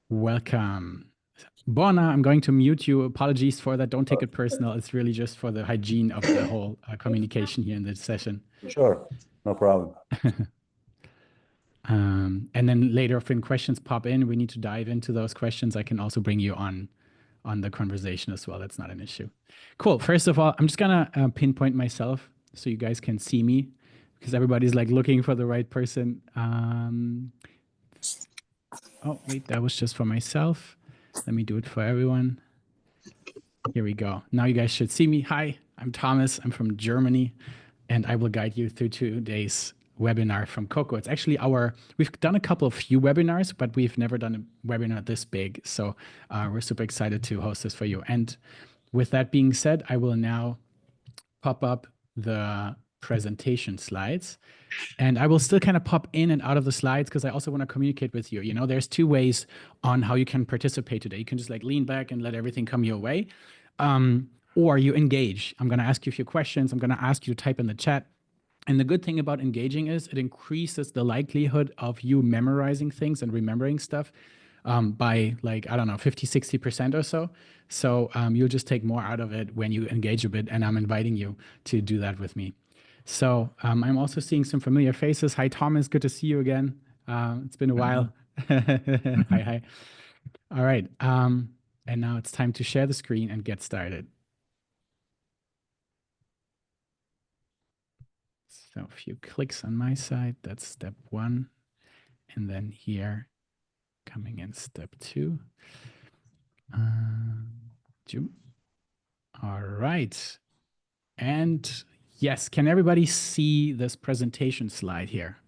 Welcome. Borna, I'm going to mute you. Apologies for that. Don't take it personal. It's really just for the hygiene of the whole communication here in this session. Sure, no problem. And then later, when questions pop in, we need to dive into those questions. I can also bring you on the conversation as well. That's not an issue. Cool. First of all, I'm just gonna pinpoint myself so you guys can see me, because everybody's like looking for the right person. Oh, wait, that was just for myself. Let me do it for everyone. Here we go. Now you guys should see me. Hi, I'm Thomas. I'm from Germany, and I will guide you through today's webinar from Coco. It's actually we've done a couple of few webinars, but we've never done a webinar this big. So we're super excited to host this for you. And with that being said, I will now pop up the presentation slides. And I will still kind of pop in and out of the slides because I also want to communicate with you. You know, there's two ways on how you can participate today. You can just like lean back and let everything come your way, or you engage. I'm going to ask you a few questions. I'm going to ask you to type in the chat. And the good thing about engaging is it increases the likelihood of you memorizing things and remembering stuff by like, I don't know, 50, 60% or so. So you'll just take more out of it when you engage a bit. And I'm inviting you to do that with me. So I'm also seeing some familiar faces. Hi, Thomas. Good to see you again. It's been a while. Hi. All right. And now it's time to share the screen and get started. So a few clicks on my side. That's step one. And then here, coming in step two. All right. And yes, can everybody see this presentation slide here?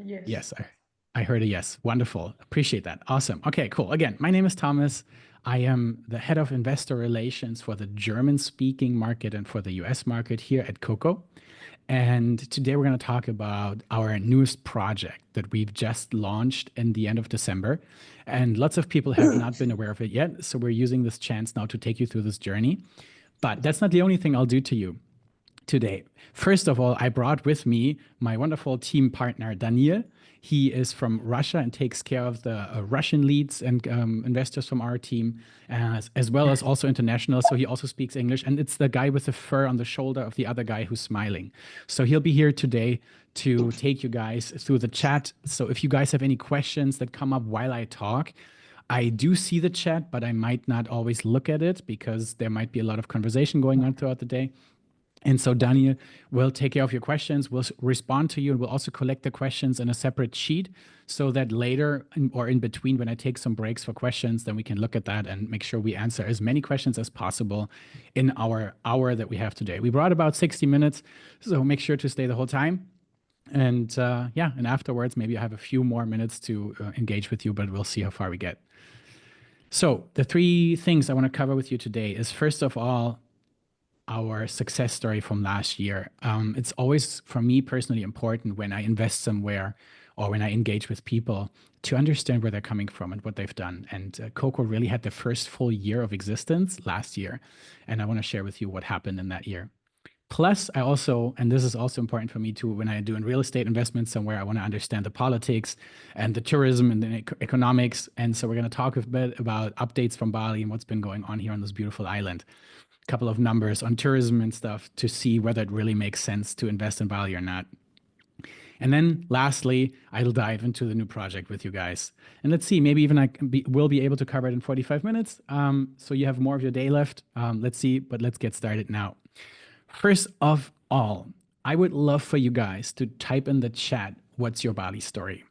Yes. Yes, I heard a yes. Wonderful. Appreciate that. Awesome. Okay, cool. Again, my name is Thomas. I am the head of investor relations for the German-speaking market and for the US market here at Coco. And today we're going to talk about our newest project that we've just launched in the end of December. And lots of people have not been aware of it yet. So we're using this chance now to take you through this journey. But that's not the only thing I'll do to you today. First of all, I brought with me my wonderful team partner, Daniel. He is from Russia and takes care of the Russian leads and investors from our team, as well as also international. So he also speaks English. And it's the guy with the fur on the shoulder of the other guy who's smiling. So he'll be here today to take you guys through the chat. So if you guys have any questions that come up while I talk, I do see the chat, but I might not always look at it because there might be a lot of conversation going on throughout the day. And so Daniel will take care of your questions, will respond to you, and will also collect the questions in a separate sheet so that later or in between when I take some breaks for questions, then we can look at that and make sure we answer as many questions as possible in our hour that we have today. We brought about 60 minutes, so make sure to stay the whole time. And yeah, and afterwards, maybe I have a few more minutes to engage with you, but we'll see how far we get. So the three things I want to cover with you today is, first of all, our success story from last year. It's always, for me personally, important when I invest somewhere or when I engage with people to understand where they're coming from and what they've done. And Coco really had the first full year of existence last year. And I want to share with you what happened in that year. Plus, I also, and this is also important for me too, when I do in real estate investments somewhere, I want to understand the politics and the tourism and the economics. And so we're going to talk a bit about updates from Bali and what's been going on here on this beautiful island. Couple of numbers on tourism and stuff to see whether it really makes sense to invest in Bali or not. And then lastly, I'll dive into the new project with you guys. And let's see, maybe even will be able to cover it in 45 minutes. So you have more of your day left. Let's see, but let's get started now. First of all, I would love for you guys to type in the chat, what's your Bali story?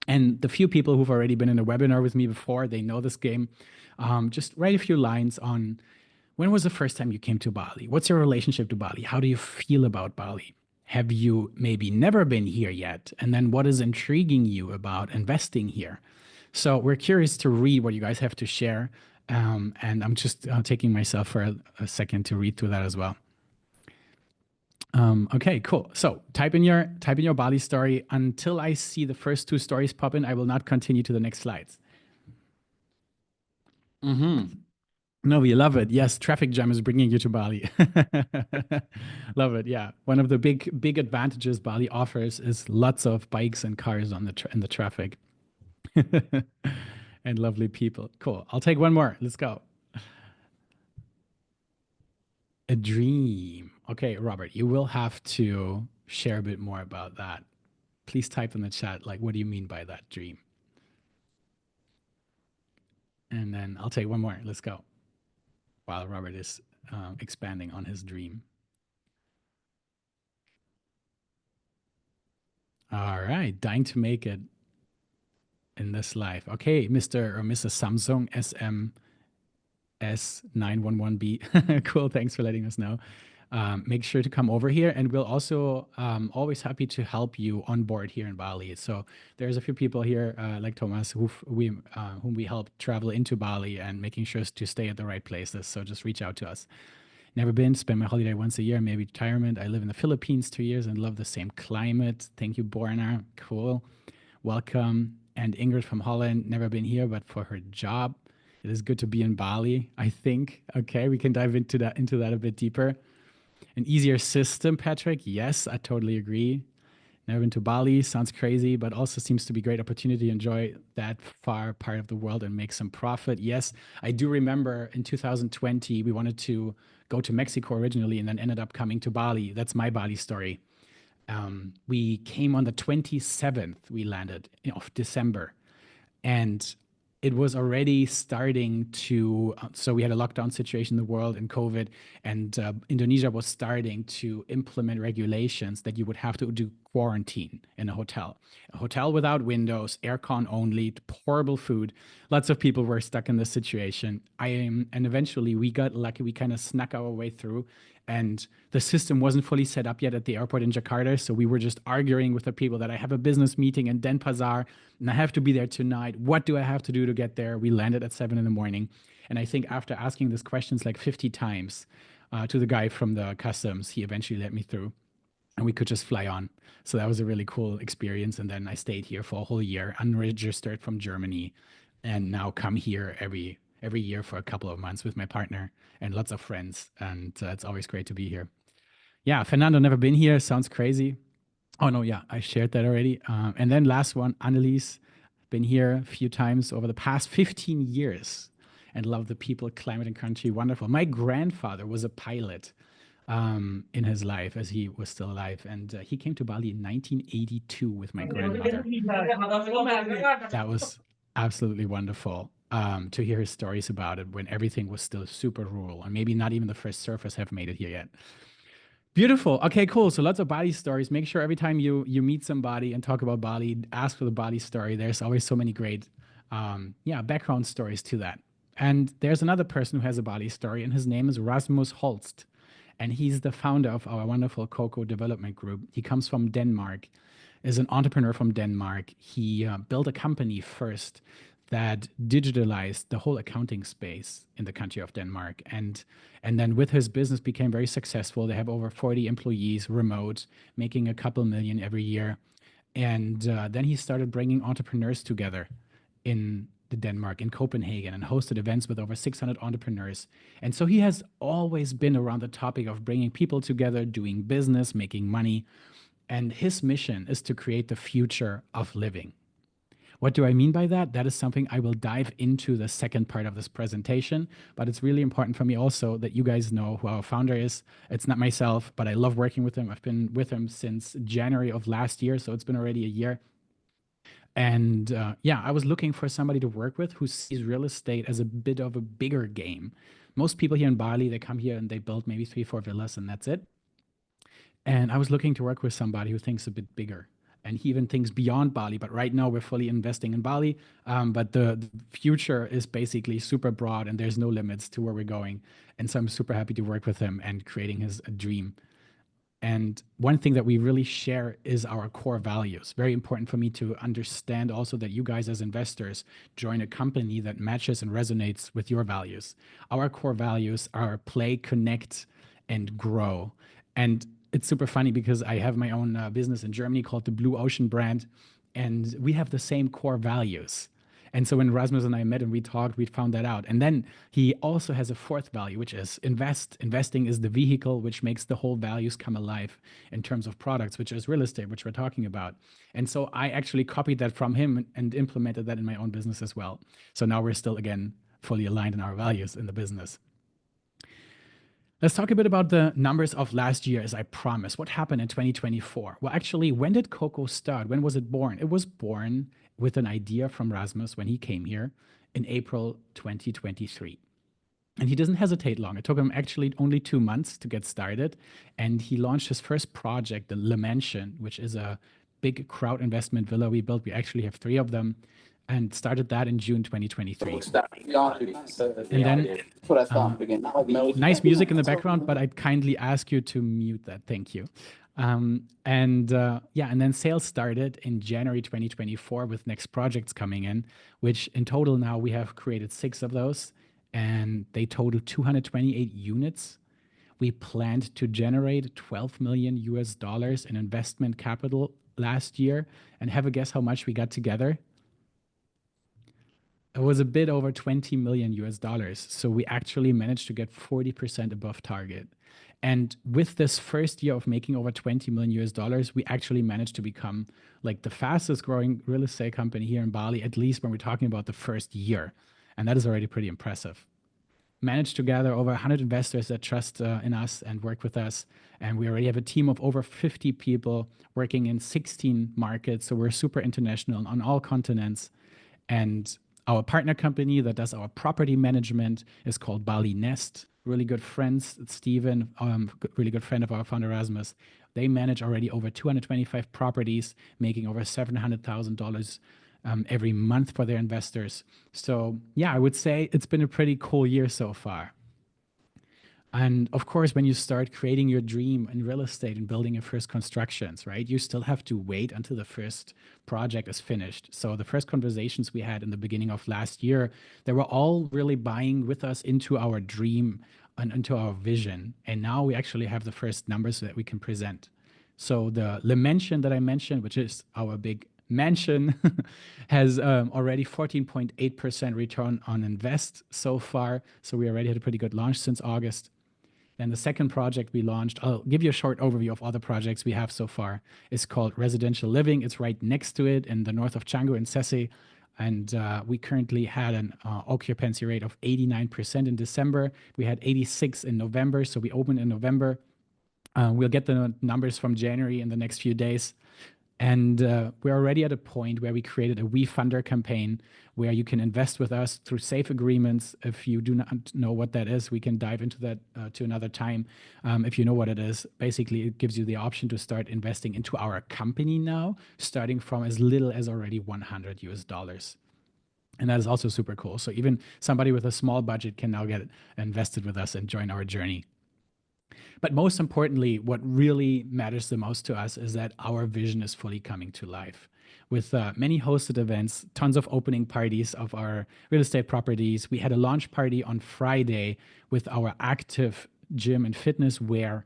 And the few people who've already been in a webinar with me before, they know this game. Just write a few lines on, when was the first time you came to Bali? What's your relationship to Bali? How do you feel about Bali? Have you maybe never been here yet? And then what is intriguing you about investing here? So we're curious to read what you guys have to share. And I'm just taking myself for a second to read through that as well. Okay, cool. So type in your Bali story. Until I see the first two stories pop in, I will not continue to the next slides. No, we love it. Yes, traffic jam is bringing you to Bali. Love it. Yeah, one of the big advantages Bali offers is lots of bikes and cars on in the traffic, and lovely people. Cool. I'll take one more. Let's go. A dream. Okay, Robert, you will have to share a bit more about that. Please type in the chat, like, what do you mean by that dream? And then I'll take one more. Let's go. While Robert is expanding on his dream. All right, dying to make it in this life. Okay, Mr. or Mrs. Samsung SMS911B. Cool, thanks for letting us know. Make sure to come over here, and we'll also always happy to help you on board here in Bali. So there's a few people here like Thomas whom we help travel into Bali and making sure to stay at the right places. So just reach out to us. Never been, spend my holiday once a year, maybe retirement. I live in the Philippines 2 years and love the same climate. Thank you, Borna. Cool. Welcome. And Ingrid from Holland, never been here, but for her job, it is good to be in Bali, I think. Okay, we can dive into that a bit deeper. An easier system, Patrick. Yes, I totally agree. Never been to Bali, sounds crazy, but also seems to be a great opportunity to enjoy that far part of the world and make some profit. Yes, I do remember in 2020, we wanted to go to Mexico originally and then ended up coming to Bali. That's my Bali story. We came on the 27th, we landed of December. And it was already starting to, so we had a lockdown situation in the world and COVID, and Indonesia was starting to implement regulations that you would have to do quarantine in a hotel without windows, aircon only, horrible food. Lots of people were stuck in this situation. And eventually we got lucky. We kind of snuck our way through, and the system wasn't fully set up yet at the airport in Jakarta. So we were just arguing with the people that I have a business meeting in Denpasar and I have to be there tonight. What do I have to do to get there? We landed at 7 in the morning. And I think after asking these questions like 50 times to the guy from the customs, he eventually let me through and we could just fly on. So that was a really cool experience. And then I stayed here for a whole year, unregistered from Germany, and now come here every year for a couple of months with my partner and lots of friends. And it's always great to be here. Yeah, Fernando, never been here. Sounds crazy. Oh, no, yeah, I shared that already. And then last one, Annelies, been here a few times over the past 15 years and love the people, climate, and country. Wonderful. My grandfather was a pilot in his life as he was still alive. And he came to Bali in 1982 with my grandmother. That was absolutely wonderful to hear his stories about it when everything was still super rural and maybe not even the first surfers have made it here yet. Beautiful. Okay, cool. So lots of Bali stories. Make sure every time you meet somebody and talk about Bali, ask for the Bali story. There's always so many great, background stories to that. And there's another person who has a Bali story, and his name is Rasmus Holst, and he's the founder of our wonderful Coco Development Group. He comes from Denmark, is an entrepreneur from Denmark. He built a company first that digitalized the whole accounting space in the country of Denmark. And then with his business became very successful. They have over 40 employees remote, making a couple million every year. And then he started bringing entrepreneurs together in Denmark, in Copenhagen, and hosted events with over 600 entrepreneurs. And so he has always been around the topic of bringing people together, doing business, making money. And his mission is to create the future of living. What do I mean by that? That is something I will dive into the second part of this presentation, but it's really important for me also that you guys know who our founder is. It's not myself, but I love working with him. I've been with him since January of last year, so it's been already a year. And I was looking for somebody to work with who sees real estate as a bit of a bigger game. Most people here in Bali, they come here and they build maybe 3-4 villas and that's it. And I was looking to work with somebody who thinks a bit bigger. And he even thinks beyond Bali, but right now we're fully investing in Bali. But the future is basically super broad and there's no limits to where we're going. And so I'm super happy to work with him and creating his dream. And one thing that we really share is our core values. Very important for me to understand also that you guys as investors join a company that matches and resonates with your values. Our core values are play, connect, and grow. And it's super funny because I have my own business in Germany called the Blue Ocean brand, and we have the same core values. And so when Rasmus and I met and we talked, we found that out. And then he also has a fourth value, which is invest. Investing is the vehicle which makes the whole values come alive in terms of products, which is real estate, which we're talking about. And so I actually copied that from him and implemented that in my own business as well. So now we're still, again, fully aligned in our values in the business. Let's talk a bit about the numbers of last year, as I promised. What happened in 2024? Well, actually, when did Coco start? When was it born? It was born with an idea from Rasmus when he came here in April 2023. And he doesn't hesitate long. It took him actually only 2 months to get started. And he launched his first project, the Le Mansion, which is a big crowd investment villa we built. We actually have 3 of them, and started that in June 2023. And then nice music in the background, but I'd kindly ask you to mute that. Thank you. And then sales started in January 2024 with next projects coming in, which in total now we have created 6 of those, and they total 228 units. We planned to generate $12 million in investment capital last year, and have a guess how much we got together? It was a bit over $20 million. So we actually managed to get 40% above target. And with this first year of making over $20 million, we actually managed to become like the fastest growing real estate company here in Bali, at least when we're talking about the first year. And that is already pretty impressive. Managed to gather over 100 investors that trust in us and work with us. And we already have a team of over 50 people working in 16 markets. So we're super international on all continents. And our partner company that does our property management is called Bali Nest. Really good friends, Steven, really good friend of our founder Rasmus. They manage already over 225 properties, making over $700,000 every month for their investors. So yeah, I would say it's been a pretty cool year so far. And of course, when you start creating your dream in real estate and building your first constructions, right, you still have to wait until the first project is finished. So the first conversations we had in the beginning of last year, they were all really buying with us into our dream and into our vision. And now we actually have the first numbers that we can present. So the Le Mansion that I mentioned, which is our big mansion, has already 14.8% return on invest so far. So we already had a pretty good launch since August. Then the second project we launched, I'll give you a short overview of all the projects we have so far, is called Residential Living. It's right next to it in the north of Canggu in Sesi. And we currently had an occupancy rate of 89% in December. We had 86 in November, so we opened in November. We'll get the numbers from January in the next few days. And we're already at a point where we created a WeFunder campaign where you can invest with us through safe agreements. If you do not know what that is, we can dive into that to another time. If you know what it is, basically it gives you the option to start investing into our company now, starting from as little as already $100. And that is also super cool. So even somebody with a small budget can now get invested with us and join our journey. But most importantly, what really matters the most to us is that our vision is fully coming to life. With many hosted events, tons of opening parties of our real estate properties. We had a launch party on Friday with our active gym and fitness wear.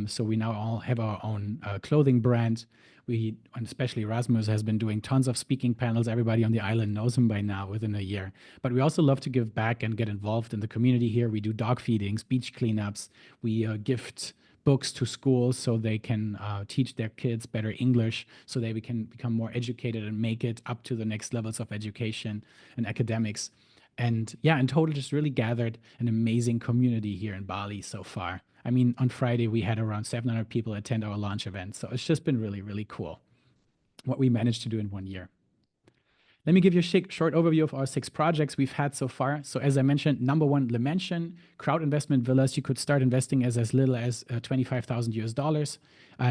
So we now all have our own clothing brand. And especially Rasmus has been doing tons of speaking panels. Everybody on the island knows him by now within a year. But we also love to give back and get involved in the community here. We do dog feedings, beach cleanups. We gift books to schools so they can teach their kids better English, so they can become more educated and make it up to the next levels of education and academics. And yeah, in total, just really gathered an amazing community here in Bali so far. I mean, on Friday, we had around 700 people attend our launch event. So it's just been really, really cool what we managed to do in 1 year. Let me give you a short overview of our 6 projects we've had so far. So as I mentioned, number 1, Le Mansion, crowd investment villas. You could start investing as little as $25,000.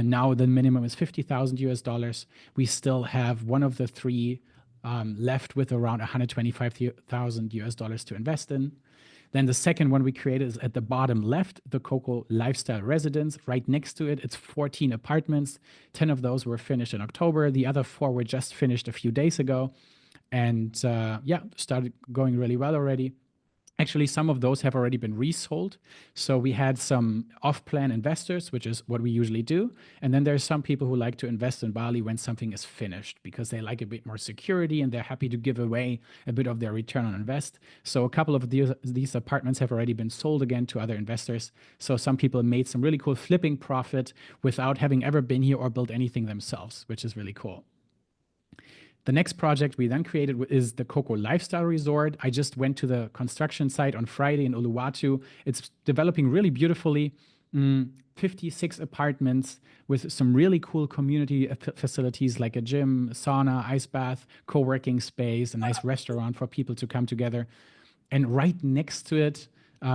Now the minimum is $50,000. We still have one of the 3 left with around $125,000 to invest in. Then the second one we created is at the bottom left, the Coco Lifestyle Residence. Right next to it, it's 14 apartments. 10 of those were finished in October. The other 4 were just finished a few days ago. And started going really well already. Actually, some of those have already been resold. So we had some off-plan investors, which is what we usually do. And then there's some people who like to invest in Bali when something is finished because they like a bit more security and they're happy to give away a bit of their return on invest. So a couple of these apartments have already been sold again to other investors. So some people made some really cool flipping profit without having ever been here or built anything themselves, which is really cool. The next project we then created is the Coco Lifestyle Resort. I just went to the construction site on Friday in Uluwatu. It's developing really beautifully. 56 apartments with some really cool community facilities like a gym, sauna, ice bath, co-working space, a nice restaurant for people to come together. And right next to it,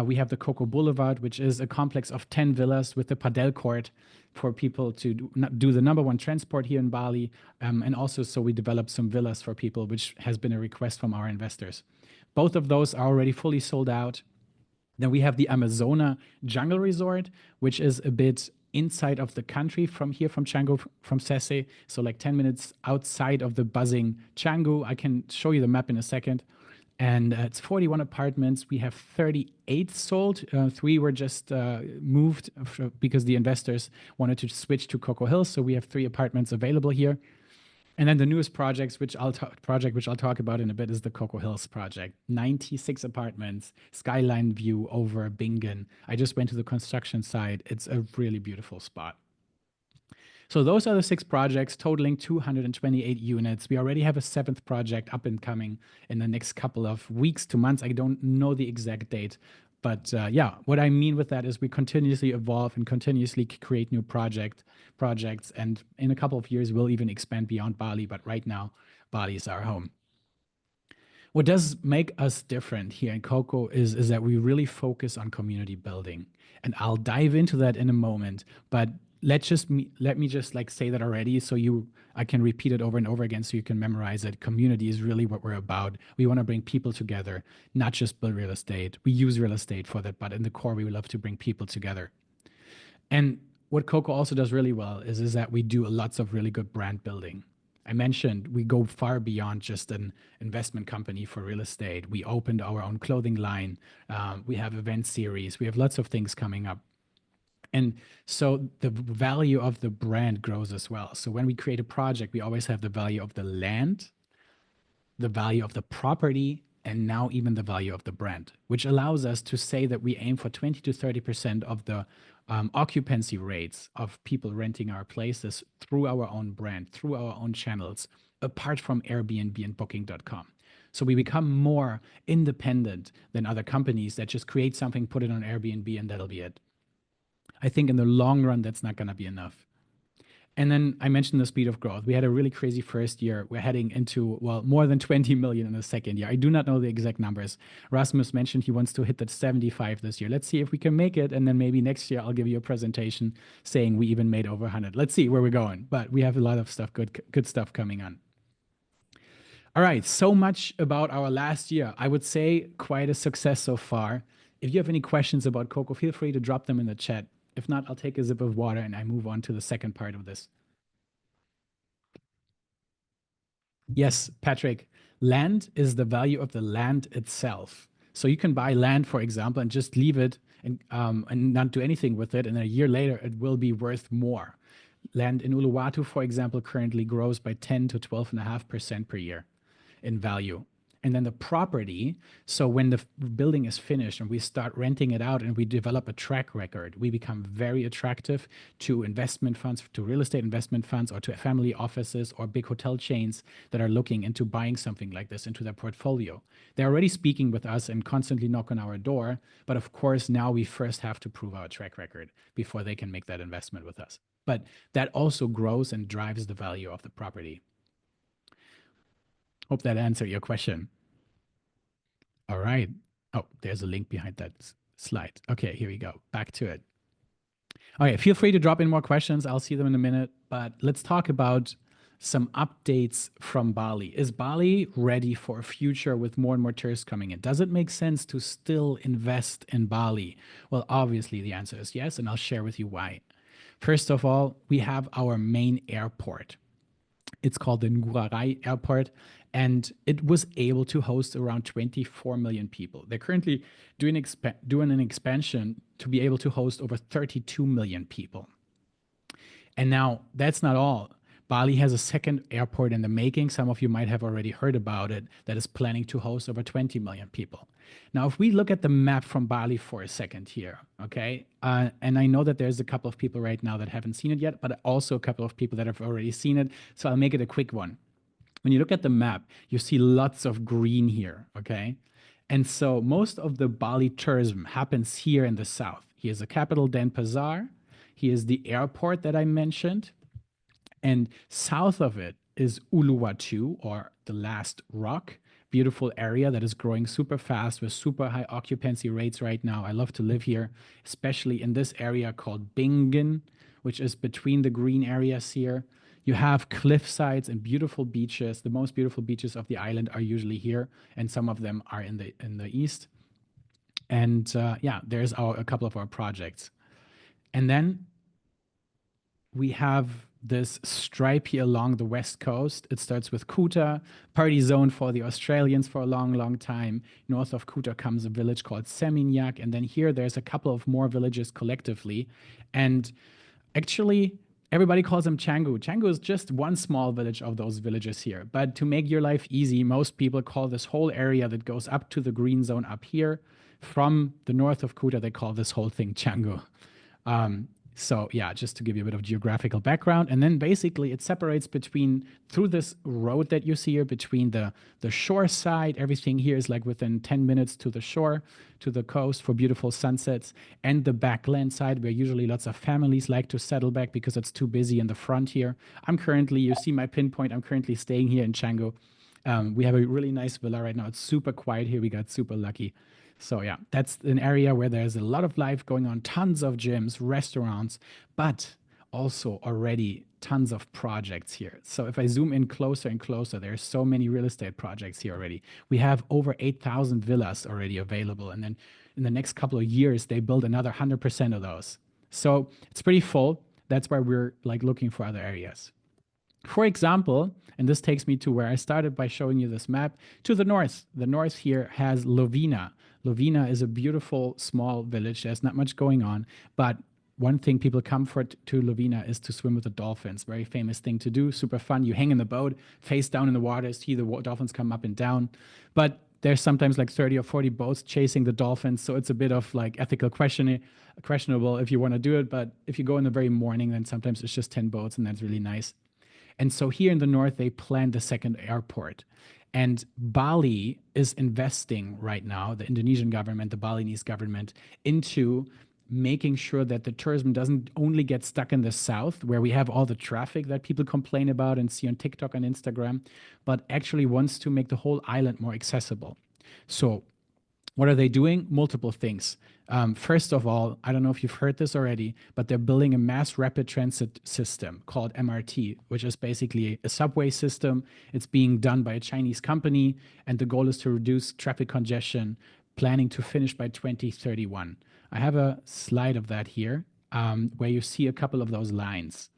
we have the Coco Boulevard, which is a complex of 10 villas with the padel court for people to do the number one transport here in Bali. And also, so we developed some villas for people, which has been a request from our investors. Both of those are already fully sold out. Then we have the Amazona Jungle Resort, which is a bit inside of the country from here, from Canggu, from Sese. So like 10 minutes outside of the buzzing Canggu. I can show you the map in a second. And it's 41 apartments. We have 38 sold. 3 were just moved because the investors wanted to switch to Coco Hills. So we have 3 apartments available here. And then the newest project, which I'll talk about in a bit, is the Coco Hills project. 96 apartments, skyline view over Bingen. I just went to the construction site. It's a really beautiful spot. So those are the 6 projects totaling 228 units. We already have a 7th project up and coming in the next couple of weeks to months. I don't know the exact date, but yeah, what I mean with that is we continuously evolve and continuously create new projects. And in a couple of years, we'll even expand beyond Bali. But right now, Bali is our home. What does make us different here in Coco is that we really focus on community building. And I'll dive into that in a moment. But let me just like say that already so I can repeat it over and over again so you can memorize it. Community is really what we're about. We want to bring people together, not just build real estate. We use real estate for that, but in the core, we love to bring people together. And what Coco also does really well is that we do lots of really good brand building. I mentioned we go far beyond just an investment company for real estate. We opened our own clothing line. We have event series. We have lots of things coming up. And so the value of the brand grows as well. So when we create a project, we always have the value of the land, the value of the property, and now even the value of the brand, which allows us to say that we aim for 20 to 30% of the occupancy rates of people renting our places through our own brand, through our own channels, apart from Airbnb and Booking.com. So we become more independent than other companies that just create something, put it on Airbnb, and that'll be it. I think in the long run, that's not going to be enough. And then I mentioned the speed of growth. We had a really crazy first year. We're heading into, well, more than 20 million in the second year. I do not know the exact numbers. Rasmus mentioned he wants to hit that 75 this year. Let's see if we can make it. And then maybe next year I'll give you a presentation saying we even made over 100. Let's see where we're going. But we have a lot of stuff, good stuff coming on. All right, so much about our last year. I would say quite a success so far. If you have any questions about Coco, feel free to drop them in the chat. If not, I'll take a sip of water and I move on to the second part of this. Yes, Patrick, land is the value of the land itself. So you can buy land, for example, and just leave it and not do anything with it. And a year later, it will be worth more. Land in Uluwatu, for example, currently grows by 10 to 12.5% per year in value. And then the property, so when the building is finished and we start renting it out and we develop a track record, we become very attractive to investment funds, to real estate investment funds, or to family offices or big hotel chains that are looking into buying something like this into their portfolio. They're already speaking with us and constantly knock on our door. But of course, now we first have to prove our track record before they can make that investment with us. But that also grows and drives the value of the property. Hope that answered your question. All right. Oh, there's a link behind that slide. Okay, here we go. Back to it. Okay, feel free to drop in more questions. I'll see them in a minute. But let's talk about some updates from Bali. Is Bali ready for a future with more and more tourists coming in? Does it make sense to still invest in Bali? Well, obviously the answer is yes, and I'll share with you why. First of all, we have our main airport. It's called the Ngurah Rai Airport, and it was able to host around 24 million people. They're currently doing an expansion to be able to host over 32 million people. And now that's not all. Bali has a second airport in the making. Some of you might have already heard about it, that is planning to host over 20 million people. Now, if we look at the map from Bali for a second here, okay, and I know that there's a couple of people right now that haven't seen it yet, but also a couple of people that have already seen it. So I'll make it a quick one. When you look at the map, you see lots of green here, okay? And so most of the Bali tourism happens here in the south. Here's the capital, Denpasar. Here's the airport that I mentioned. And south of it is Uluwatu, or the last rock. Beautiful area that is growing super fast with super high occupancy rates right now. I love to live here, especially in this area called Bingen, which is between the green areas here. You have cliff sides and beautiful beaches. The most beautiful beaches of the island are usually here, and some of them are in the east. And yeah, there's a couple of our projects. And then we have this stripe here along the west coast. It starts with Kuta, party zone for the Australians for a long, long time. North of Kuta comes a village called Seminyak, and then here there's a couple of more villages collectively. And actually, everybody calls them Canggu. Canggu is just one small village of those villages here. But to make your life easy, most people call this whole area that goes up to the green zone up here, from the north of Kuta, they call this whole thing Canggu. So yeah, just to give you a bit of geographical background. And then basically it separates through this road that you see here, between the shore side. Everything here is like within 10 minutes to the shore, to the coast for beautiful sunsets, and the backland side where usually lots of families like to settle back because it's too busy in the front here. You see my pinpoint, I'm currently staying here in Canggu. We have a really nice villa right now. It's super quiet here. We got super lucky. So yeah, that's an area where there's a lot of life going on, tons of gyms, restaurants, but also already tons of projects here. So if I zoom in closer and closer, there's so many real estate projects here already. We have over 8,000 villas already available. And then in the next couple of years, they build another 100% of those. So it's pretty full. That's why we're like looking for other areas. For example, and this takes me to where I started by showing you this map, to the north. The north here has Lovina. Lovina is a beautiful small village. There's not much going on, but one thing people come to Lovina is to swim with the dolphins. Very famous thing to do, super fun. You hang in the boat, face down in the water, see the dolphins come up and down. But there's sometimes like 30 or 40 boats chasing the dolphins, so it's a bit of like ethical questionable if you want to do it. But if you go in the very morning, then sometimes it's just 10 boats, and that's really nice. And so here in the north, they planned the second airport. And Bali is investing right now, the Indonesian government, the Balinese government, into making sure that the tourism doesn't only get stuck in the south, where we have all the traffic that people complain about and see on TikTok and Instagram, but actually wants to make the whole island more accessible. So what are they doing? Multiple things. First of all, I don't know if you've heard this already, but they're building a mass rapid transit system called MRT, which is basically a subway system. It's being done by a Chinese company, and the goal is to reduce traffic congestion, planning to finish by 2031. I have a slide of that here, where you see a couple of those lines.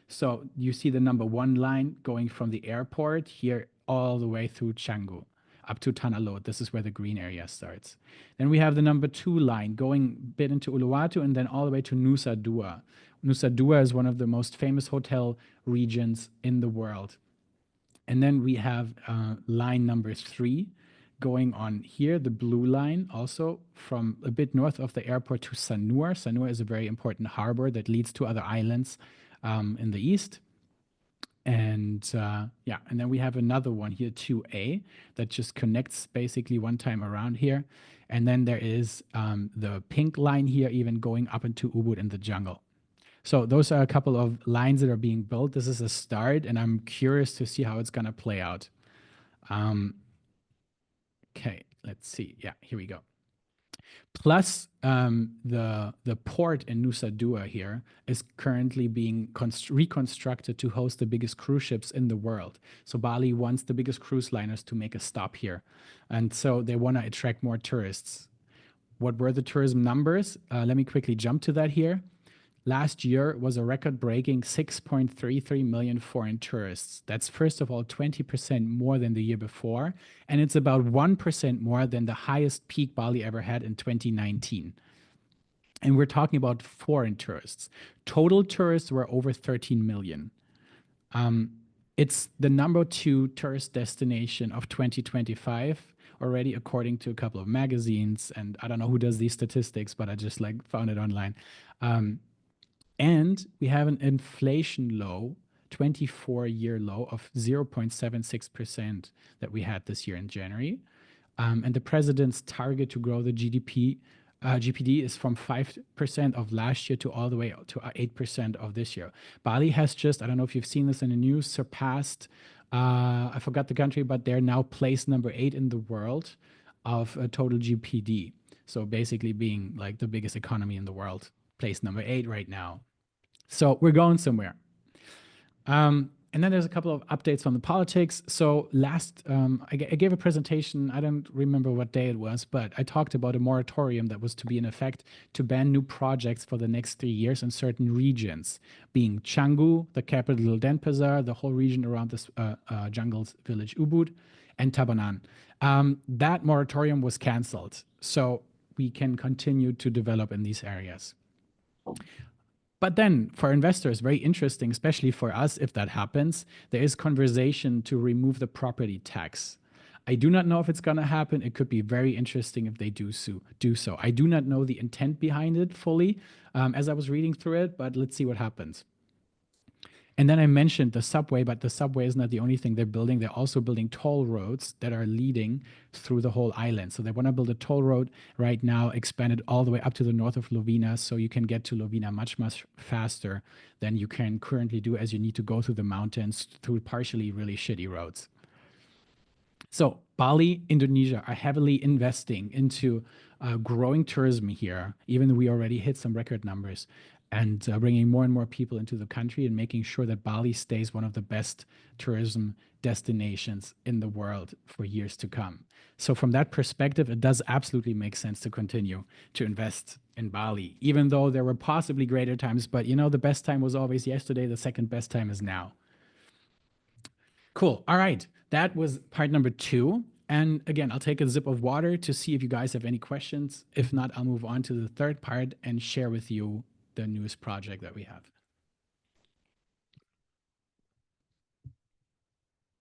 So you see the number 1 line going from the airport here all the way through Canggu, up to Tanah Lot. This is where the green area starts. Then we have the number 2 line going a bit into Uluwatu and then all the way to Nusa Dua. Nusa Dua is one of the most famous hotel regions in the world. And then we have line number 3 going on here, the blue line, also from a bit north of the airport to Sanur. Sanur is a very important harbor that leads to other islands in the east. And yeah, and then we have another one here, 2A, that just connects basically one time around here. And then there is the pink line here, even going up into Ubud in the jungle. So those are a couple of lines that are being built. This is a start, and I'm curious to see how it's going to play out. Okay, let's see. Yeah, here we go. Plus, the port in Nusa Dua here is currently being reconstructed to host the biggest cruise ships in the world. So Bali wants the biggest cruise liners to make a stop here. And so they want to attract more tourists. What were the tourism numbers? Let me quickly jump to that here. last year was a record-breaking 6.33 million foreign tourists. That's first of all 20% more than the year before, and it's about 1% more than the highest peak Bali ever had in 2019. And we're talking about foreign tourists. Total tourists were over 13 million. It's the number 2 tourist destination of 2025 already, according to a couple of magazines. And I don't know who does these statistics, but I just like found it online. And we have an inflation low, 24-year low of 0.76% that we had this year in January. And the president's target to grow the GPD is from 5% of last year to all the way to 8% of this year. Bali has just, I don't know if you've seen this in the news, surpassed, I forgot the country, but they're now placed number 8 in the world of total GPD. So basically being like the biggest economy in the world, place number 8 right now. So we're going somewhere. And then there's a couple of updates on the politics. So I gave a presentation. I don't remember what day it was, but I talked about a moratorium that was to be in effect to ban new projects for the next 3 years in certain regions, being Canggu, the capital Denpasar, the whole region around this jungles village Ubud, and Tabanan. That moratorium was canceled, so we can continue to develop in these areas. But then for investors, very interesting, especially for us, if that happens, there is conversation to remove the property tax. I do not know if it's going to happen. It could be very interesting if they do so. I do not know the intent behind it fully as I was reading through it, but let's see what happens. And then I mentioned the subway, but the subway is not the only thing they're building. They're also building toll roads that are leading through the whole island. So they want to build a toll road right now, expanded all the way up to the north of Lovina, so you can get to Lovina much, much faster than you can currently do, as you need to go through the mountains through partially really shitty roads. So Bali, Indonesia are heavily investing into growing tourism here, even though we already hit some record numbers, and bringing more and more people into the country and making sure that Bali stays one of the best tourism destinations in the world for years to come. So from that perspective, it does absolutely make sense to continue to invest in Bali, even though there were possibly greater times. But you know, the best time was always yesterday. The second best time is now. Cool. All right. That was part number 2. And again, I'll take a sip of water to see if you guys have any questions. If not, I'll move on to the third part and share with you the newest project that we have.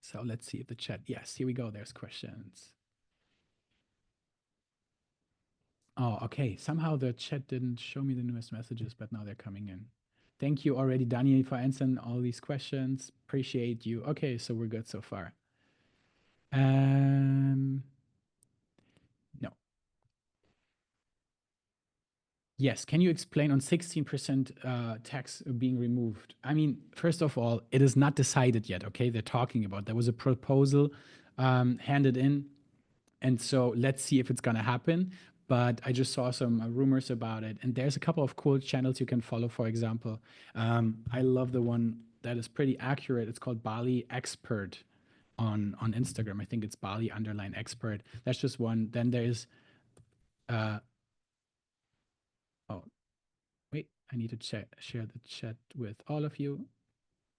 So let's see if the chat, yes, here we go. There's questions. Oh, okay. Somehow the chat didn't show me the newest messages, but now they're coming in. Thank you already, Daniel, for answering all these questions. Appreciate you. Okay, so we're good so far. No. Yes, can you explain on 16% tax being removed? I mean, first of all, it is not decided yet, okay? They're talking about, there was a proposal handed in, and so let's see if it's gonna happen. But I just saw some rumors about it, and there's a couple of cool channels you can follow, for example. I love the one that is pretty accurate. It's called Bali Expert on Instagram. I think it's Bali_expert. That's just one. Then there's oh, wait, I need to share the chat with all of you,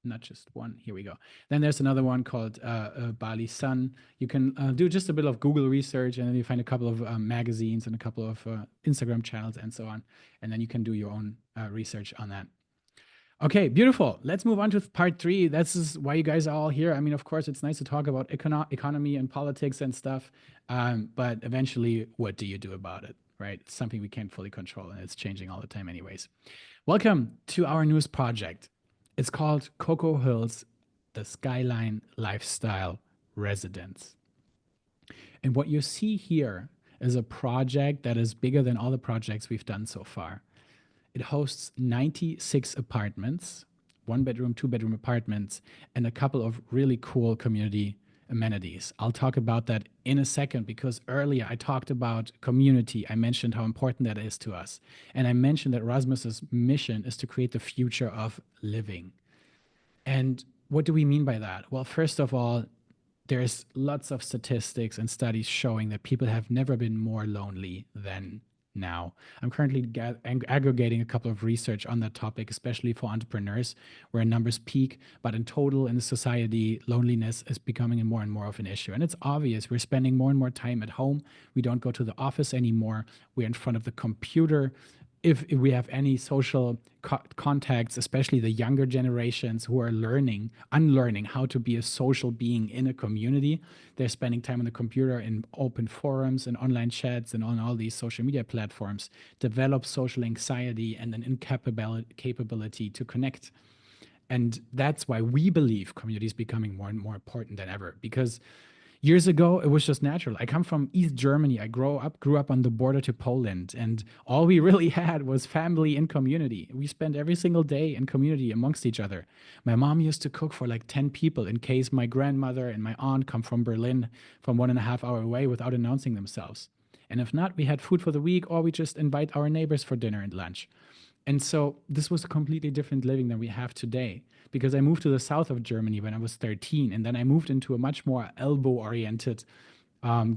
not just one. Here we go. Then there's another one called Bali Sun. You can do just a bit of Google research, and then you find a couple of magazines and a couple of Instagram channels and so on. And then you can do your own research on that. Okay, beautiful. Let's move on to part 3. This is why you guys are all here. I mean, of course, it's nice to talk about economy and politics and stuff, but eventually, what do you do about it, right? It's something we can't fully control, and it's changing all the time anyways. Welcome to our newest project. It's called Coco Hills, the Skyline Lifestyle Residence. And what you see here is a project that is bigger than all the projects we've done so far. It hosts 96 apartments, 1-bedroom, 2-bedroom apartments, and a couple of really cool community amenities. I'll talk about that in a second, because earlier I talked about community. I mentioned how important that is to us. And I mentioned that Rasmus's mission is to create the future of living. And what do we mean by that? Well, first of all, there's lots of statistics and studies showing that people have never been more lonely than now. I'm currently aggregating a couple of research on that topic, especially for entrepreneurs, where numbers peak. But in total, in the society, loneliness is becoming more and more of an issue. And it's obvious. We're spending more and more time at home. We don't go to the office anymore. We're in front of the computer. If we have any social contacts, especially the younger generations who are unlearning how to be a social being in a community, they're spending time on the computer in open forums and online chats and on all these social media platforms, develop social anxiety and an incapability to connect. And that's why we believe community is becoming more and more important than ever, because years ago, it was just natural. I come from East Germany. I grew up on the border to Poland, and all we really had was family and community. We spent every single day in community amongst each other. My mom used to cook for like 10 people in case my grandmother and my aunt come from Berlin from 1.5 hours away without announcing themselves. And if not, we had food for the week, or we just invite our neighbors for dinner and lunch. And so this was a completely different living than we have today, because I moved to the south of Germany when I was 13, and then I moved into a much more elbow-oriented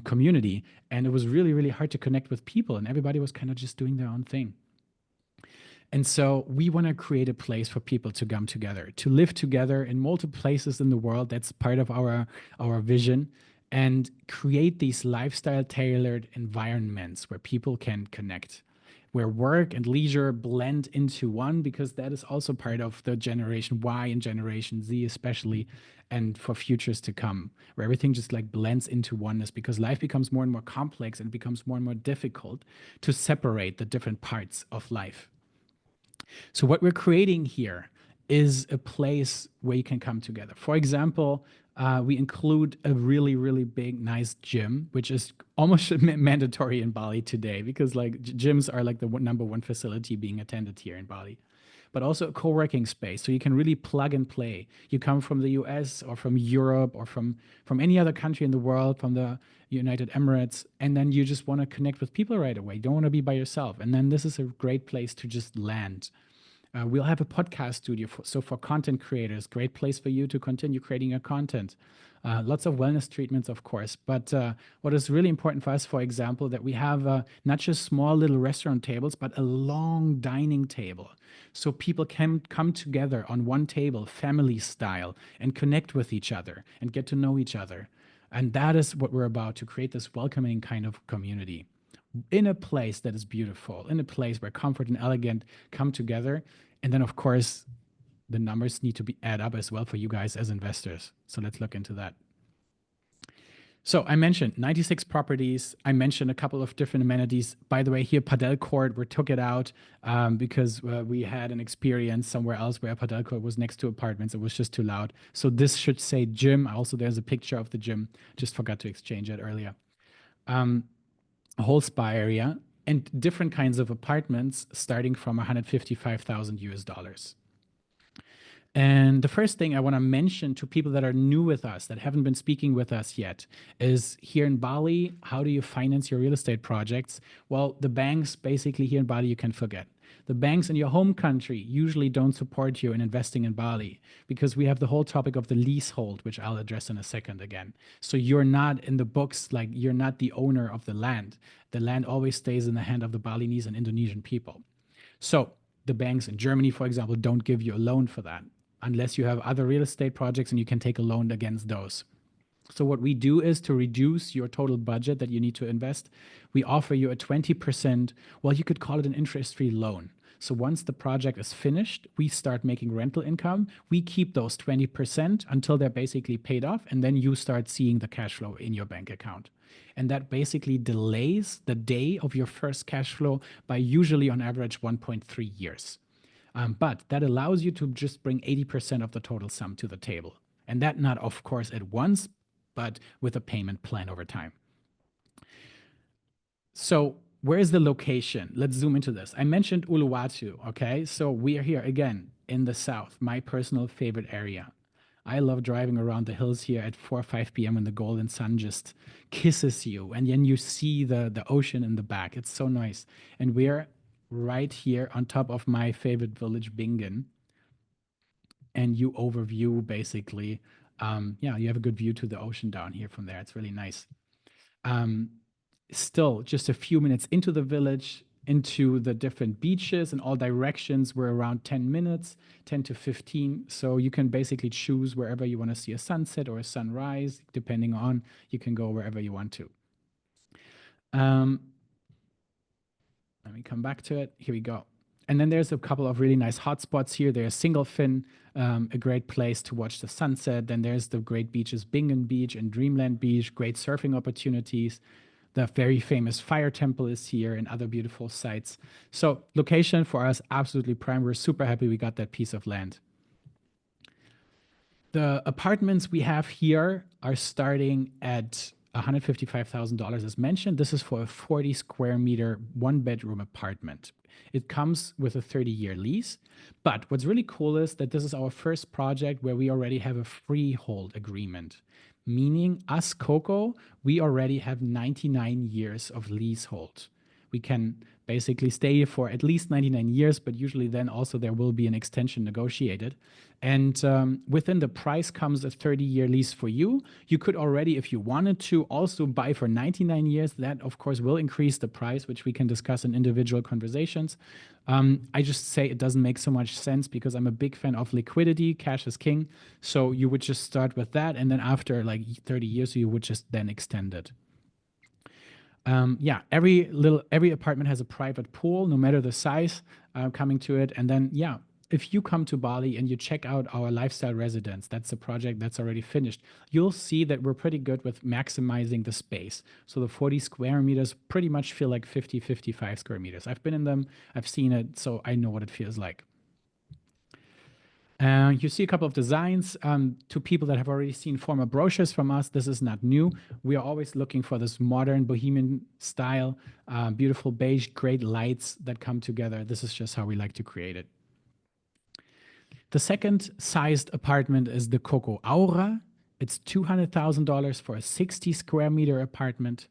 community, and it was really, really hard to connect with people, and everybody was kind of just doing their own thing. And so we want to create a place for people to come together, to live together in multiple places in the world. That's part of our vision, and create these lifestyle-tailored environments where people can connect, where work and leisure blend into one, because that is also part of the Generation Y and Generation Z especially, and for futures to come, where everything just like blends into oneness, because life becomes more and more complex and becomes more and more difficult to separate the different parts of life. So what we're creating here is a place where you can come together. For example, we include a really, really big, nice gym, which is almost mandatory in Bali today, because like gyms are like the number one facility being attended here in Bali. But also a co-working space, so you can really plug and play. You come from the US or from Europe or from any other country in the world, from the United Emirates, and then you just want to connect with people right away. You don't want to be by yourself. And then this is a great place to just land. We'll have a podcast studio, for content creators, great place for you to continue creating your content. Lots of wellness treatments, of course. But what is really important for us, for example, that we have not just small little restaurant tables, but a long dining table. So people can come together on one table, family style, and connect with each other and get to know each other. And that is what we're about, to create this welcoming kind of community in a place that is beautiful, in a place where comfort and elegant come together. And then, of course, the numbers need to be add up as well for you guys as investors. So let's look into that. So I mentioned 96 properties. I mentioned a couple of different amenities. By the way, here, padel court, we took it out because we had an experience somewhere else where a padel court was next to apartments. It was just too loud. So this should say gym. Also, there's a picture of the gym. Just forgot to exchange it earlier. A whole spa area, and different kinds of apartments starting from 155,000 US dollars. And the first thing I want to mention to people that are new with us, that haven't been speaking with us yet, is here in Bali, how do you finance your real estate projects? Well, the banks basically here in Bali, you can forget. The banks in your home country usually don't support you in investing in Bali, because we have the whole topic of the leasehold, which I'll address in a second again. So you're not in the books, like you're not the owner of the land. The land always stays in the hand of the Balinese and Indonesian people. So the banks in Germany, for example, don't give you a loan for that, unless you have other real estate projects and you can take a loan against those. So what we do is, to reduce your total budget that you need to invest, we offer you a 20%, well, you could call it an interest-free loan. So once the project is finished, we start making rental income. We keep those 20% until they're basically paid off, and then you start seeing the cash flow in your bank account. And that basically delays the day of your first cash flow by usually on average 1.3 years. But that allows you to just bring 80% of the total sum to the table. And that not, of course, at once, but with a payment plan over time. So where is the location? Let's zoom into this. I mentioned Uluwatu, okay? So we are here again in the south, my personal favorite area. I love driving around the hills here at 4 or 5 p.m. when the golden sun just kisses you, and then you see the ocean in the back. It's so nice. And we're right here on top of my favorite village, Bingen. And you overview basically, you have a good view to the ocean down here from there. It's really nice. Still, just a few minutes into the village, into the different beaches in all directions. We're around 10 minutes, 10 to 15. So you can basically choose wherever you want to see a sunset or a sunrise, depending on, you can go wherever you want to. Let me come back to it. Here we go. And then there's a couple of really nice hotspots here. There's Single Fin, a great place to watch the sunset. Then there's the great beaches, Bingen Beach and Dreamland Beach, great surfing opportunities. The very famous Fire Temple is here and other beautiful sites. So location for us, absolutely prime. We're super happy we got that piece of land. The apartments we have here are starting at $155,000 as mentioned. This is for a 40 square meter, one bedroom apartment. It comes with a 30-year lease. But what's really cool is that this is our first project where we already have a freehold agreement, meaning us, Coco, we already have 99 years of leasehold. We can basically stay here for at least 99 years, but usually then also there will be an extension negotiated. And within the price comes a 30-year lease for you. You could already, if you wanted to, also buy for 99 years. That, of course, will increase the price, which we can discuss in individual conversations. I just say it doesn't make so much sense because I'm a big fan of liquidity. Cash is king. So you would just start with that. And then after like 30 years, you would just then extend it. Yeah, every apartment has a private pool, no matter the size, coming to it. And then, yeah, if you come to Bali and you check out our lifestyle residence, that's a project that's already finished, you'll see that we're pretty good with maximizing the space. So the 40 square meters pretty much feel like 50, 55 square meters. I've been in them, I've seen it, so I know what it feels like. You see a couple of designs. To people that have already seen former brochures from us, this is not new. We are always looking for this modern bohemian style, beautiful beige, great lights that come together. This is just how we like to create it. The second sized apartment is the Coco Aura. It's $200,000 for a 60 square meter apartment.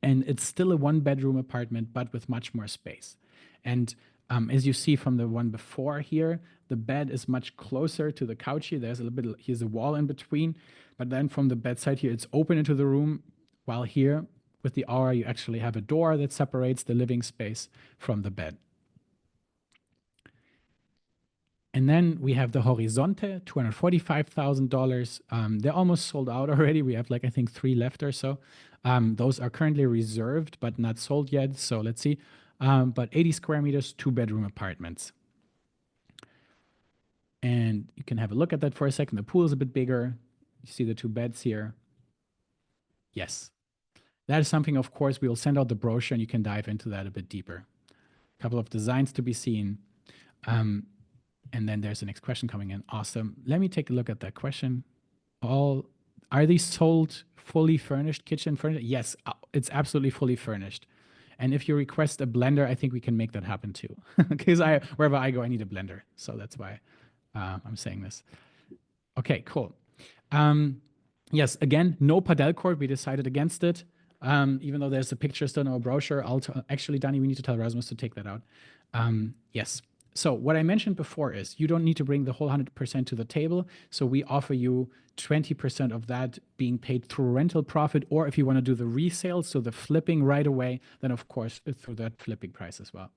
And it's still a one bedroom apartment, but with much more space. And as you see from the one before here, the bed is much closer to the couch here. There's a little bit, here's a wall in between. But then from the bedside here, it's open into the room. While here with the Aura, you actually have a door that separates the living space from the bed. And then we have the Horizonte, $245,000. They're almost sold out already. We have like, I think 3 left or so. Those are currently reserved, but not sold yet. So let's see. But 80 square meters, 2-bedroom apartments. And you can have a look at that for a second. The pool is a bit bigger. You see the 2 beds here. Yes. That is something, of course, we will send out the brochure and you can dive into that a bit deeper. A couple of designs to be seen. And then there's the next question coming in. Awesome. Let me take a look at that question. Are these sold fully furnished kitchen furniture? Yes, it's absolutely fully furnished. And if you request a blender, I think we can make that happen too. Because wherever I go, I need a blender. So that's why I'm saying this. Okay, cool. Yes, again, no padel court. We decided against it. Even though there's a picture still in our brochure. Actually, Danny, we need to tell Rasmus to take that out. Yes. So what I mentioned before is you don't need to bring the whole 100% to the table. So we offer you 20% of that being paid through rental profit, or if you want to do the resale, so the flipping right away, then of course through that flipping price as well.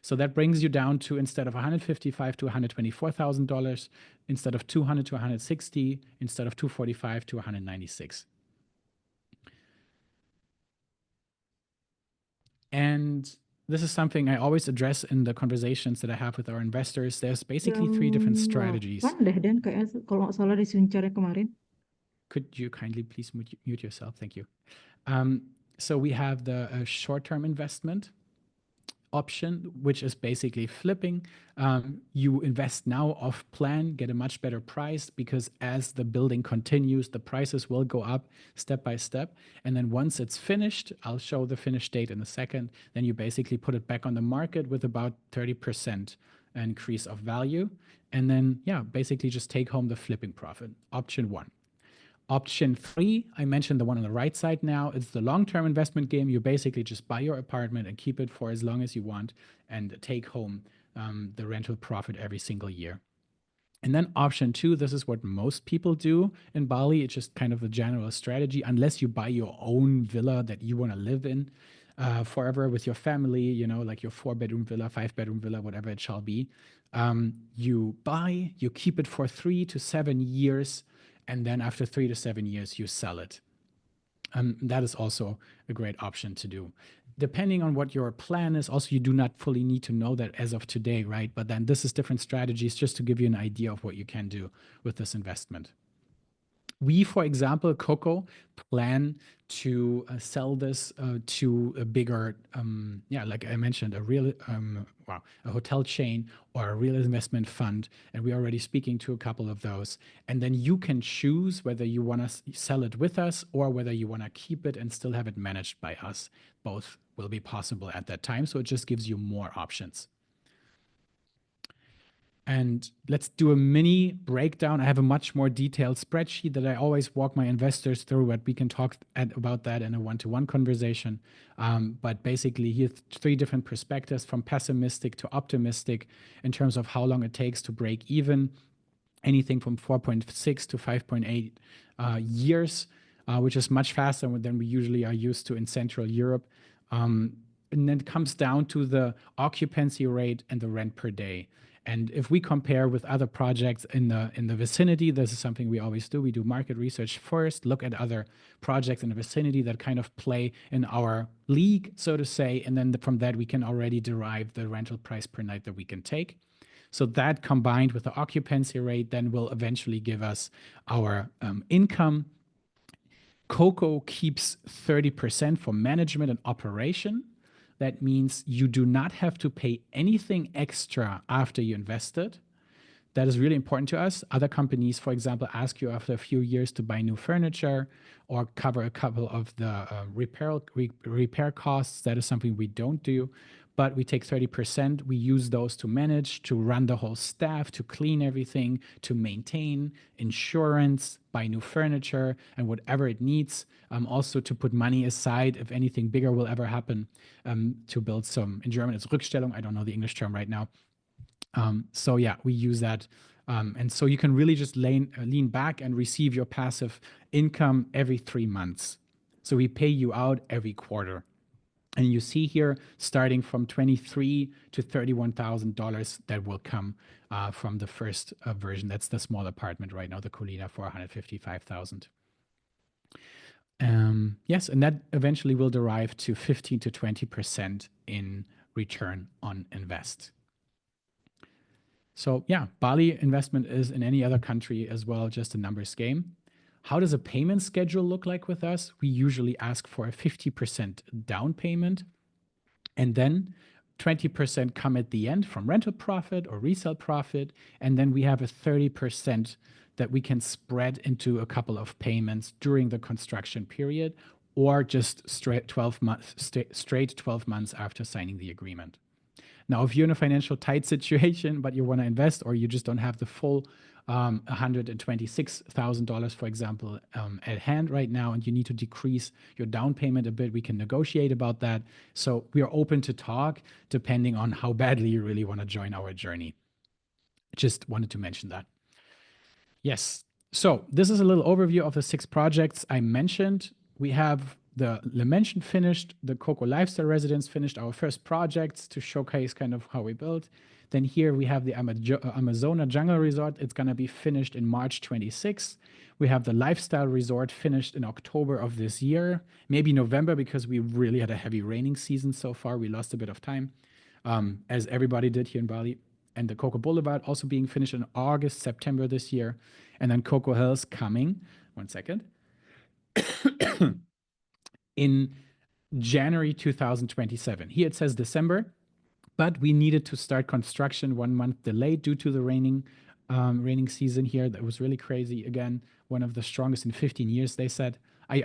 So that brings you down to, instead of $155,000 to $124,000, instead of $200,000 to $160,000, instead of $245,000 to $196,000. And this is something I always address in the conversations that I have with our investors. There's basically 3 different strategies. Dan, kayak kalau nggak salah di Suncar kemarin. Could you kindly please mute yourself? Thank you. So we have the short-term investment option, which is basically flipping. You invest now off plan, get a much better price, because as the building continues, the prices will go up step by step. And then once it's finished, I'll show the finish date in a second, then you basically put it back on the market with about 30% increase of value. And then, yeah, basically just take home the flipping profit. Option 1. Option 3, I mentioned the one on the right side now, it's the long-term investment game. You basically just buy your apartment and keep it for as long as you want and take home the rental profit every single year. And then option 2, this is what most people do in Bali. It's just kind of a general strategy, unless you buy your own villa that you want to live in. forever with your family, you know, like your 4-bedroom villa, 5-bedroom villa, whatever it shall be. You buy, you keep it for 3 to 7 years, and then after 3 to 7 years, you sell it. That is also a great option to do. Depending on what your plan is, also you do not fully need to know that as of today, right? But then this is different strategies just to give you an idea of what you can do with this investment. We, for example, Coco, plan to sell this to a bigger, like I mentioned, a hotel chain or a real investment fund. And we're already speaking to a couple of those. And then you can choose whether you want to sell it with us or whether you want to keep it and still have it managed by us. Both will be possible at that time. So it just gives you more options. And let's do a mini breakdown. I have a much more detailed spreadsheet that I always walk my investors through, but we can talk about that in a one-to-one conversation. But basically, here's 3 different perspectives from pessimistic to optimistic in terms of how long it takes to break even. Anything from 4.6 to 5.8 years, which is much faster than we usually are used to in Central Europe. And then it comes down to the occupancy rate and the rent per day. And if we compare with other projects in the vicinity, this is something we always do. We do market research first, look at other projects in the vicinity that kind of play in our league, so to say, and then from that we can already derive the rental price per night that we can take. So that combined with the occupancy rate then will eventually give us our income. Coco keeps 30% for management and operation. That means you do not have to pay anything extra after you invested. That is really important to us. Other companies, for example, ask you after a few years to buy new furniture or cover a couple of the repair costs. That is something we don't do. But we take 30%. We use those to manage, to run the whole staff, to clean everything, to maintain insurance, buy new furniture, and whatever it needs. Also to put money aside if anything bigger will ever happen, to build some, in German it's Rückstellung, I don't know the English term right now. So yeah, we use that. And so you can really just lean back and receive your passive income every 3 months. So we pay you out every quarter. And you see here, starting from $23,000 to $31,000, that will come from the first version. That's the small apartment right now, the Colina for $155,000. Yes, and that eventually will derive to 15 to 20% in return on invest. So yeah, Bali investment is in any other country as well, just a numbers game. How does a payment schedule look like with us? We usually ask for a 50% down payment, and then 20% come at the end from rental profit or resale profit, and then we have a 30% that we can spread into a couple of payments during the construction period, or just straight 12 months after signing the agreement. Now, if you're in a financial tight situation, but you want to invest, or you just don't have the full $126,000, for example, at hand right now, and you need to decrease your down payment a bit, we can negotiate about that. So we are open to talk depending on how badly you really want to join our journey. Just wanted to mention that. Yes. So this is a little overview of the 6 projects I mentioned. We have the Le Mansion finished, the Coco Lifestyle Residence finished, our first projects to showcase kind of how we built. Then here we have the Amazona Jungle Resort. It's going to be finished in March 26th. We have the Lifestyle Resort finished in October of this year, maybe November, because we really had a heavy raining season so far. We lost a bit of time, as everybody did here in Bali. And the Coco Boulevard also being finished in August, September this year. And then Coco Hills coming, one second, in January 2027. Here it says December, but we needed to start construction 1 month delayed due to the raining season here. That was really crazy. Again, one of the strongest in 15 years, they said.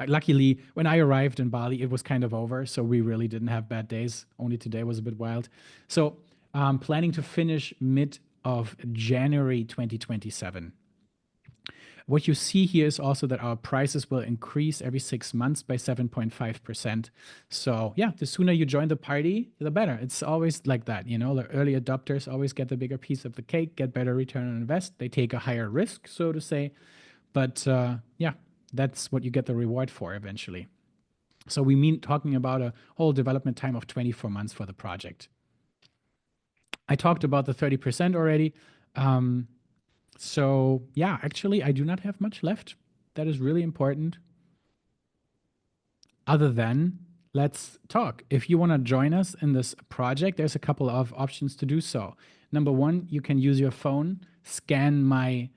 Luckily, when I arrived in Bali, it was kind of over, so we really didn't have bad days. Only today was a bit wild. So planning to finish mid of January 2027. What you see here is also that our prices will increase every 6 months by 7.5%. So yeah, the sooner you join the party, the better. It's always like that, you know, the early adopters always get the bigger piece of the cake, get better return on invest. They take a higher risk, so to say. But yeah, that's what you get the reward for eventually. So we mean talking about a whole development time of 24 months for the project. I talked about the 30% already. So yeah, actually, I do not have much left. That is really important. Other than, let's talk. If you want to join us in this project, there's a couple of options to do so. Number one, you can use your phone, scan my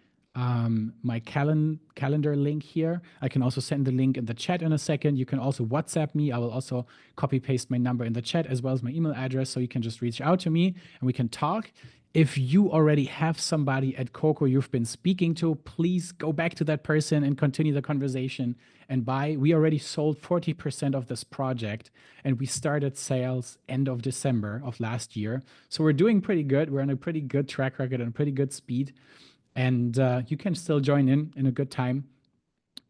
calendar link here. I can also send the link in the chat in a second. You can also WhatsApp me. I will also copy paste my number in the chat as well as my email address, so you can just reach out to me and we can talk. If you already have somebody at Coco you've been speaking to, please go back to that person and continue the conversation and buy. We already sold 40% of this project, and we started sales end of December of last year. So we're doing pretty good. We're on a pretty good track record and pretty good speed. And you can still join in a good time.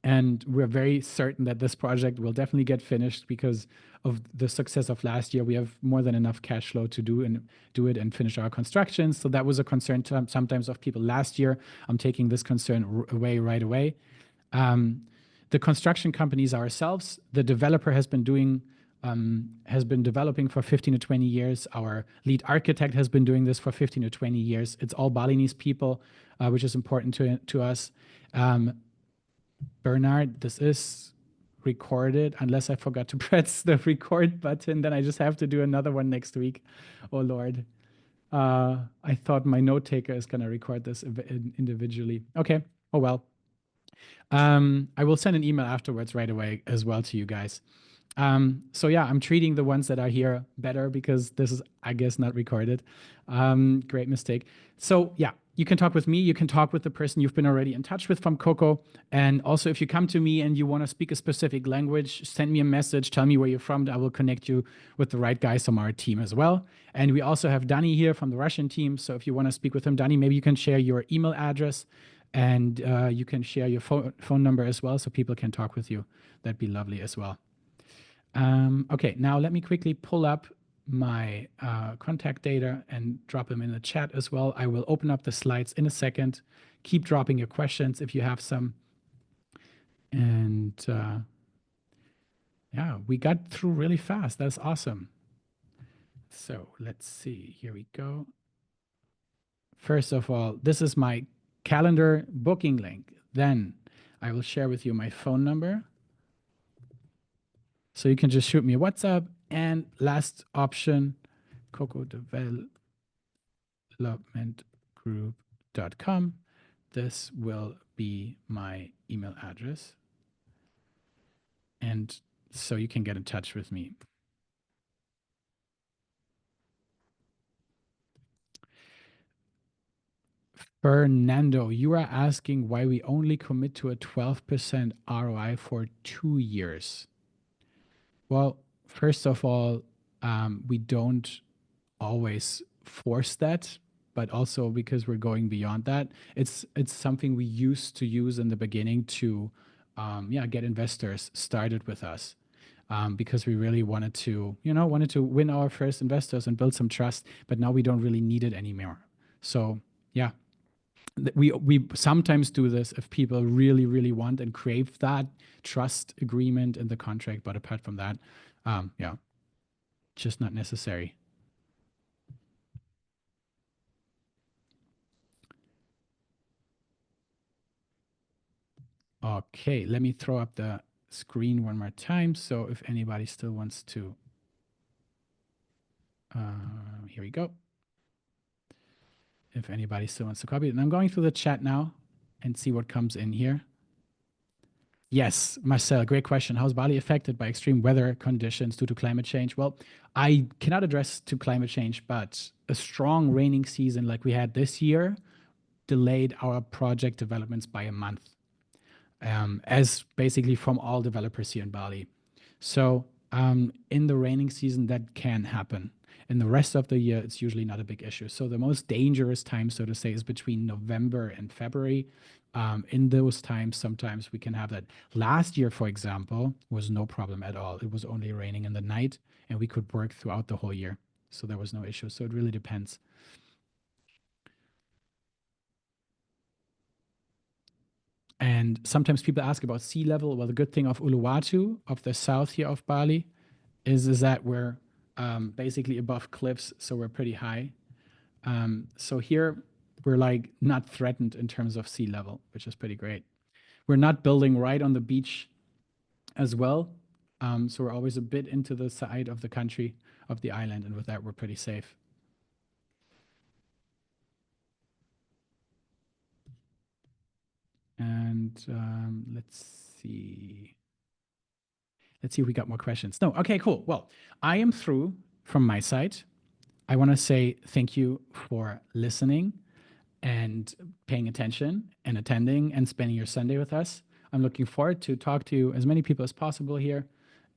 And we're very certain that this project will definitely get finished because of the success of last year. We have more than enough cash flow to do it and finish our construction. So that was a concern sometimes of people last year. I'm taking this concern away right away. The construction companies ourselves, the developer has been developing for 15 to 20 years. Our lead architect has been doing this for 15 to 20 years. It's all Balinese people, which is important to us. Bernard, this is recorded, unless I forgot to press the record button, then I just have to do another one next week. Oh, Lord. I thought my note taker is going to record this individually. Okay. Oh, well. I will send an email afterwards right away as well to you guys. So yeah, I'm treating the ones that are here better because this is, I guess, not recorded. Great mistake. So yeah, you can talk with me. You can talk with the person you've been already in touch with from Coco. And also, if you come to me and you want to speak a specific language, send me a message. Tell me where you're from. I will connect you with the right guys from our team as well. And we also have Danny here from the Russian team. So if you want to speak with him, Danny, maybe you can share your email address and you can share your phone number as well so people can talk with you. That'd be lovely as well. Okay, now let me quickly pull up my contact data and drop them in the chat as well. I will open up the slides in a second. Keep dropping your questions if you have some. And yeah, we got through really fast. That's awesome. So let's see. Here we go. First of all, this is my calendar booking link. Then I will share with you my phone number. So you can just shoot me a WhatsApp. And last option, cocodevelopmentgroup.com. This will be my email address. And so you can get in touch with me. Fernando, you are asking why we only commit to a 12% ROI for 2 years. Well, first of all, we don't always force that, but also because we're going beyond that. It's something we used to use in the beginning to get investors started with us. Because we really wanted to win our first investors and build some trust, but now we don't really need it anymore. So yeah, we sometimes do this if people really, really want and crave that trust agreement in the contract. But apart from that, just not necessary. Okay, let me throw up the screen one more time. So if anybody still wants to, here we go. If anybody still wants to copy it. And I'm going through the chat now and see what comes in here. Yes, Marcel, great question. How is Bali affected by extreme weather conditions due to climate change? Well, I cannot address to climate change, but a strong raining season like we had this year delayed our project developments by a month, as basically from all developers here in Bali. So in the raining season, that can happen. In the rest of the year, it's usually not a big issue. So the most dangerous time, so to say, is between November and February. In those times, sometimes we can have that. Last year, for example, was no problem at all. It was only raining in the night, and we could work throughout the whole year. So there was no issue. So it really depends. And sometimes people ask about sea level. Well, the good thing of Uluwatu, of the south here of Bali, is that we're basically above cliffs, so we're pretty high. So here we're like not threatened in terms of sea level, which is pretty great. We're not building right on the beach as well. So we're always a bit into the side of the country, of the island, and with that, we're pretty safe. And let's see. Let's see if we got more questions. No, okay, cool. Well, I am through from my side. I want to say thank you for listening and paying attention and attending and spending your Sunday with us. I'm looking forward to talk to as many people as possible here.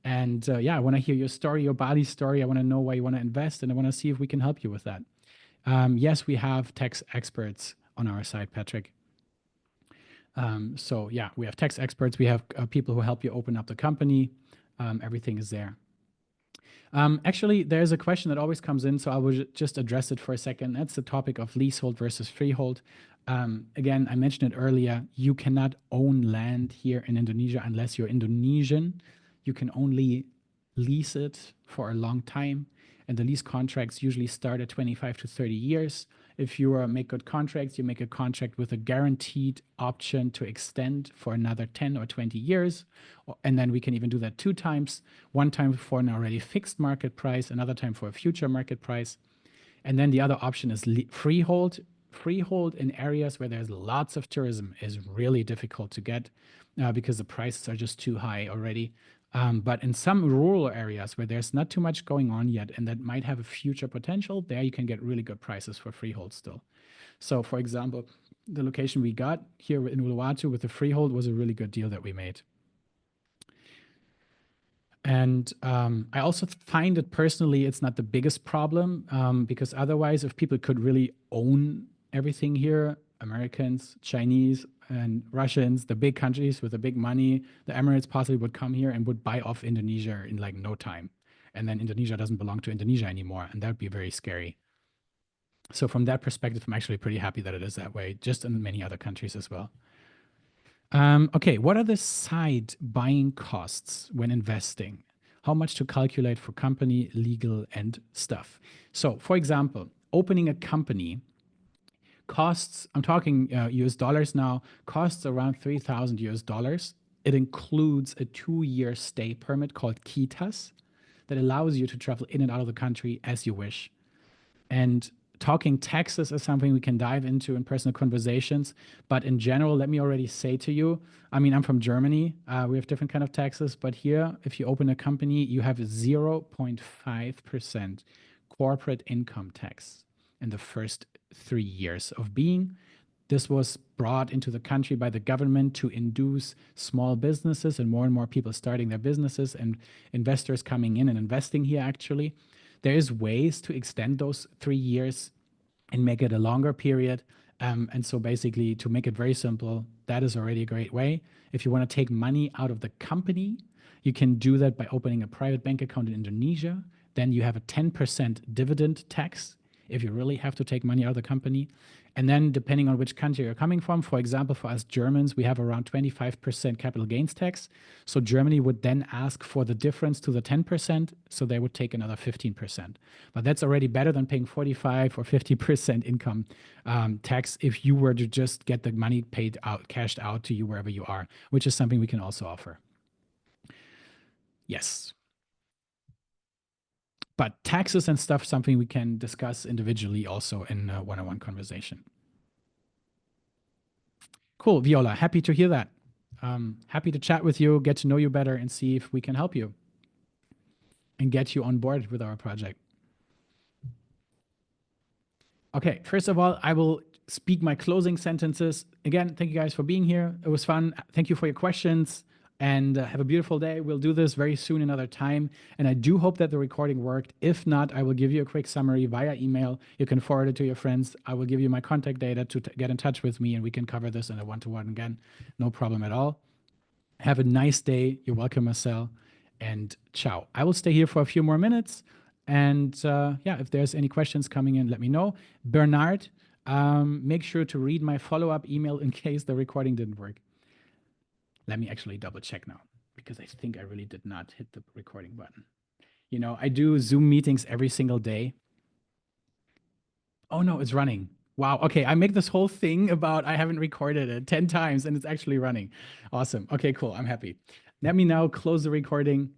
And yeah, I want to hear your story, your Bali story. I want to know why you want to invest, and I want to see if we can help you with that. Yes, we have tax experts on our side, Patrick. So yeah, we have tax experts. We have people who help you open up the company. Everything is there. Actually, there's a question that always comes in, so I will just address it for a second. That's the topic of leasehold versus freehold. Again, I mentioned it earlier. You cannot own land here in Indonesia unless you're Indonesian. You can only lease it for a long time, and the lease contracts usually start at 25 to 30 years. If you make good contracts, you make a contract with a guaranteed option to extend for another 10 or 20 years. And then we can even do that 2 times, one time for an already fixed market price, another time for a future market price. And then the other option is freehold. Freehold in areas where there's lots of tourism is really difficult to get because the prices are just too high already. But in some rural areas where there's not too much going on yet and that might have a future potential, there you can get really good prices for freehold still. So, for example, the location we got here in Uluwatu with the freehold was a really good deal that we made. And I also find that personally, it's not the biggest problem because otherwise, if people could really own everything here, Americans, Chinese, and Russians, the big countries with the big money, the Emirates possibly would come here and would buy off Indonesia in like no time. And then Indonesia doesn't belong to Indonesia anymore. And that would be very scary. So from that perspective, I'm actually pretty happy that it is that way, just in many other countries as well. Okay, what are the side buying costs when investing? How much to calculate for company, legal, and stuff? So, for example, opening a company costs, I'm talking US dollars now, costs around 3,000 US dollars. It includes a 2-year stay permit called KITAS that allows you to travel in and out of the country as you wish. And talking taxes is something we can dive into in personal conversations. But in general, let me already say to you, I mean, I'm from Germany. We have different kind of taxes. But here, if you open a company, you have 0.5% corporate income tax in the first 3 years of being. This was brought into the country by the government to induce small businesses and more people starting their businesses and investors coming in and investing here actually. There is ways to extend those 3 years and make it a longer period. And so basically, to make it very simple, that is already a great way. If you want to take money out of the company, you can do that by opening a private bank account in Indonesia. Then you have a 10% dividend tax if you really have to take money out of the company. And then depending on which country you're coming from, for example, for us Germans, we have around 25% capital gains tax. So Germany would then ask for the difference to the 10%, so they would take another 15%. But that's already better than paying 45 or 50% income tax if you were to just get the money paid out, cashed out to you wherever you are, which is something we can also offer. Yes. But taxes and stuff, something we can discuss individually also in a one-on-one conversation. Cool, Viola, happy to hear that. Happy to chat with you, get to know you better, and see if we can help you and get you on board with our project. Okay, first of all, I will speak my closing sentences. Again, thank you guys for being here. It was fun. Thank you for your questions. And have a beautiful day. We'll do this very soon another time. And I do hope that the recording worked. If not, I will give you a quick summary via email. You can forward it to your friends. I will give you my contact data to get in touch with me, and we can cover this in a one-to-one again. No problem at all. Have a nice day. You're welcome, Marcel. And ciao. I will stay here for a few more minutes. And yeah, if there's any questions coming in, let me know. Bernard, make sure to read my follow-up email in case the recording didn't work. Let me actually double check now, because I think I really did not hit the recording button. You know, I do Zoom meetings every single day. Oh no, it's running. Wow. Okay, I make this whole thing about I haven't recorded it 10 times and it's actually running. Awesome. Okay, cool. I'm happy. Let me now close the recording.